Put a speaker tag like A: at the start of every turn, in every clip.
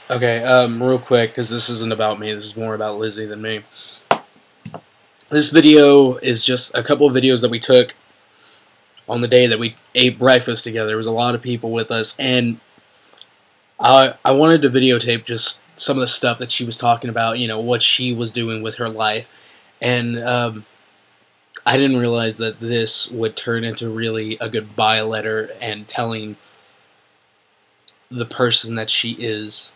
A: Okay, real quick, because this isn't about me, this is more about Lizzie than me. This video is just a couple of videos that we took on the day that we ate breakfast together. There was a lot of people with us, and I wanted to videotape just some of the stuff that she was talking about, you know, what she was doing with her life. And I didn't realize that this would turn into really a goodbye letter and telling the person that she is.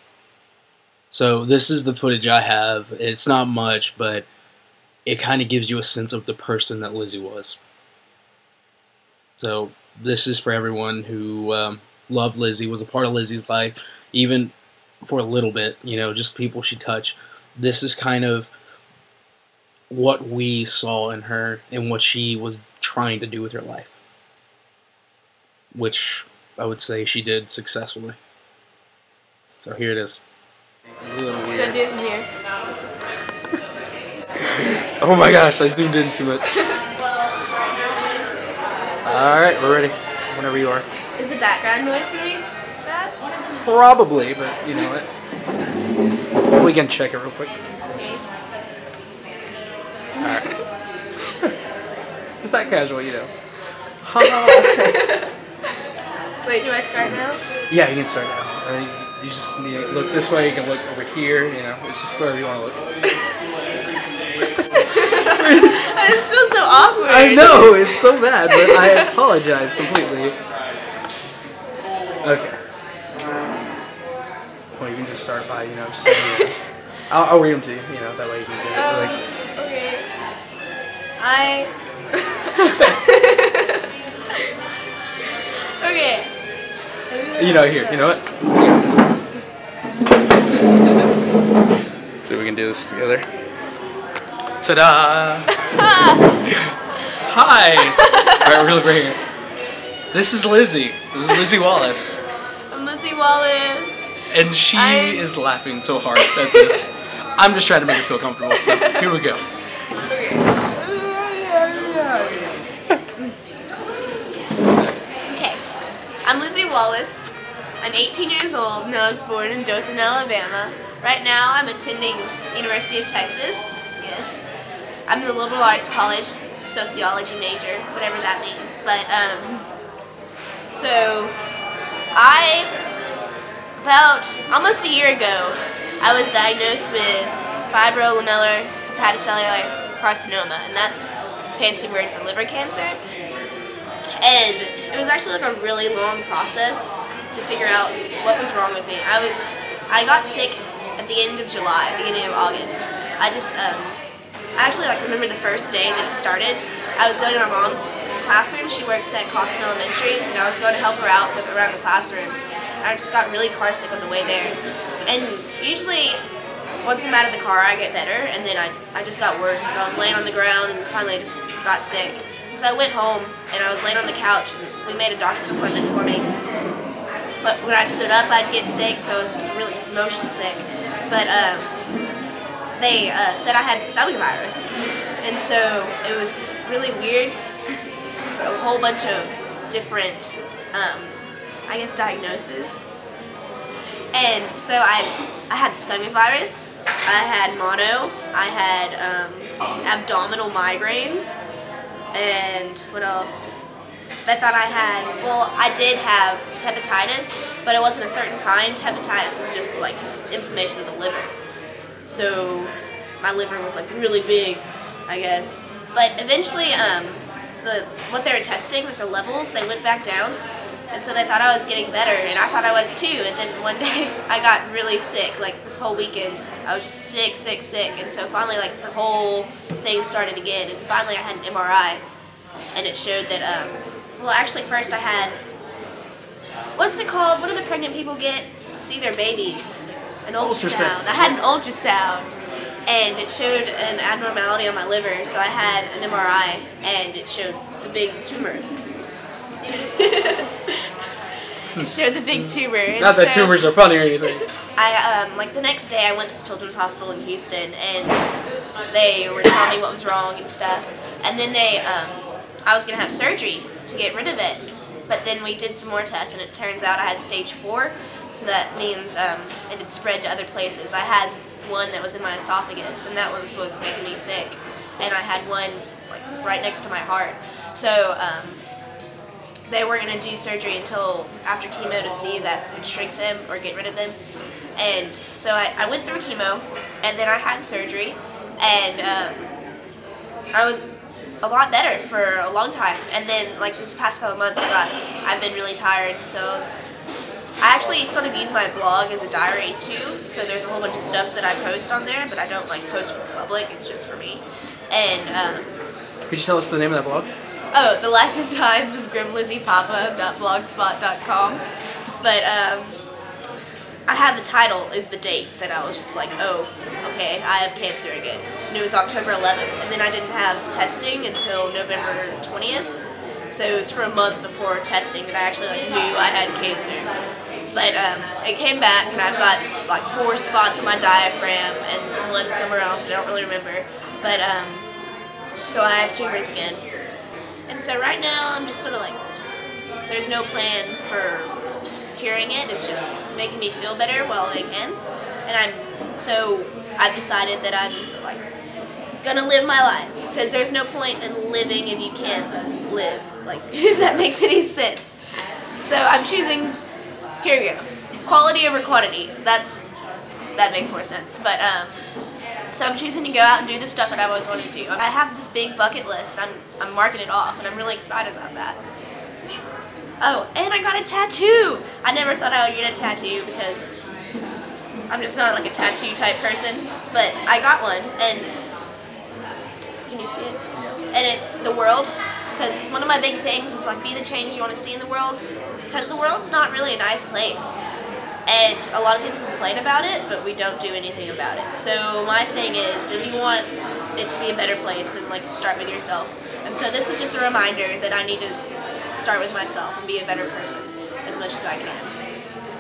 A: So this is the footage I have. It's not much, but it kind of gives you a sense of the person that Lizzie was. So this is for everyone who loved Lizzie, was a part of Lizzie's life, even for a little bit, you know, just people she touched. This is kind of what we saw in her and what she was trying to do with her life, which I would say she did successfully. So here it is. A little weird.
B: Should I do it from here?
A: Oh my gosh, I zoomed in too much. Alright, we're ready. Whenever you are.
B: Is the background noise gonna be bad?
A: Probably, but you know what? We can check it real quick. Alright. Just that casual, you know.
B: Wait, do I start now?
A: Yeah, you can start now. You just need to look this way, you can look over here, you know, it's just wherever you want to look.
B: I just feel so awkward.
A: I know, it's so bad, but I apologize completely. Okay. Well, you can just start by, you know, just saying, you know, I'll read them to you, you know, that way you can get it. Like,
B: Okay. Okay.
A: you know, here, you know what? So we can do this together. Ta-da! Hi! Alright, we're really bringing it. This is Lizzie. This is Lizzie Wallace.
B: I'm Lizzie Wallace.
A: And she is laughing so hard at this. I'm just trying to make her feel comfortable, so here we go.
B: Okay. I'm Lizzie Wallace. I'm 18 years old and I was born in Dothan, Alabama. Right now I'm attending University of Texas. Yes. I'm in the liberal arts college, sociology major, whatever that means. But, so, about almost a year ago, I was diagnosed with fibrolamellar hepatocellular carcinoma, and that's a fancy word for liver cancer. And it was actually like a really long process to figure out what was wrong with me. I got sick at the end of July, beginning of August. I actually like remember the first day that it started. I was going to my mom's classroom. She works at Costin Elementary, and I was going to help her out around the classroom. And I just got really car sick on the way there. And usually, once I'm out of the car, I get better, and then I just got worse. Like I was laying on the ground, and finally I just got sick. So I went home, and I was laying on the couch, and we made a doctor's appointment for me. But when I stood up, I'd get sick, so I was just really motion sick. But they said I had the stomach virus, and so it was really weird. Just a whole bunch of different, I guess, diagnoses. And so I had the stomach virus, I had mono, I had abdominal migraines, and what else? They thought I had, well, I did have hepatitis, but it wasn't a certain kind. Hepatitis is just like inflammation of the liver. So my liver was like really big, I guess. But eventually, what they were testing with the levels, they went back down. And so they thought I was getting better, and I thought I was too. And then one day, I got really sick. Like this whole weekend, I was just sick, sick, sick. And so finally, like the whole thing started again. And finally, I had an MRI, and it showed that, well, actually, first I had, what's it called? What do the pregnant people get to see their babies? An ultrasound. I had an ultrasound, and it showed an abnormality on my liver. So I had an MRI, and it showed the big tumor. It showed the big tumor.
A: Not that tumors are funny or anything.
B: Like the next day I went to the Children's Hospital in Houston, and they were telling me what was wrong and stuff. And then I was gonna have surgery to get rid of it. But then we did some more tests, and it turns out I had stage 4, so that means it had spread to other places. I had one that was in my esophagus, and that was making me sick, and I had one like right next to my heart. So they weren't going to do surgery until after chemo to see if that would shrink them or get rid of them. And so I went through chemo, and then I had surgery, and I was a lot better for a long time. And then like this past couple of months, I've been really tired, so I actually sort of use my blog as a diary too. So there's a whole bunch of stuff that I post on there, but I don't like post for the public. It's just for me. And
C: could you tell us the name of that blog?
B: oh, the Life and Times of GrimLizziePapa.blogspot.com. But I had the title is the date that I was just like, oh, okay, I have cancer again. And it was October 11th, and then I didn't have testing until November 20th. So it was for a month before testing that I actually like knew I had cancer. But it came back, and I've got like 4 spots on my diaphragm and one somewhere else. I don't really remember. But so I have tumors again. And so right now I'm just sort of like, there's no plan for curing it. It's just making me feel better while I can. And I've decided that I'm like gonna live my life, because there's no point in living if you can't live. Like, if that makes any sense. So I'm choosing, here we go, quality over quantity. That makes more sense. But so I'm choosing to go out and do the stuff that I've always wanted to do. I have this big bucket list, and I'm marking it off, and I'm really excited about that. Oh, and I got a tattoo! I never thought I would get a tattoo because I'm just not like a tattoo type person, but I got one, and can you see it? And it's the world, because one of my big things is like be the change you want to see in the world, because the world's not really a nice place. And a lot of people complain about it, but we don't do anything about it. So my thing is, if you want it to be a better place, then like start with yourself. And so this was just a reminder that I need to start with myself and be a better person as much as I can.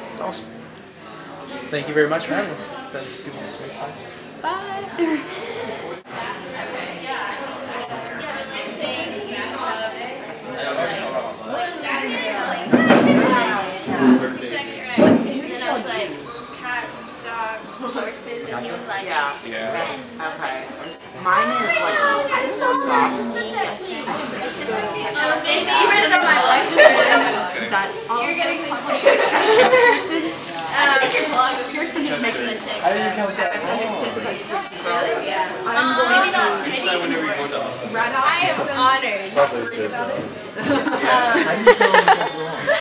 C: That's awesome. Thank you very much for having us.
B: Bye. Horses, and he was like, friends.
D: Okay. Mine is like bossy.
B: Maybe you read it on my life, just read that. You're getting cliches. Check your blog. Pearson is making a check.
C: I didn't count that.
B: Really? Yeah.
D: I'm
B: Maybe not. I am honored.
C: How do you tell when it's wrong?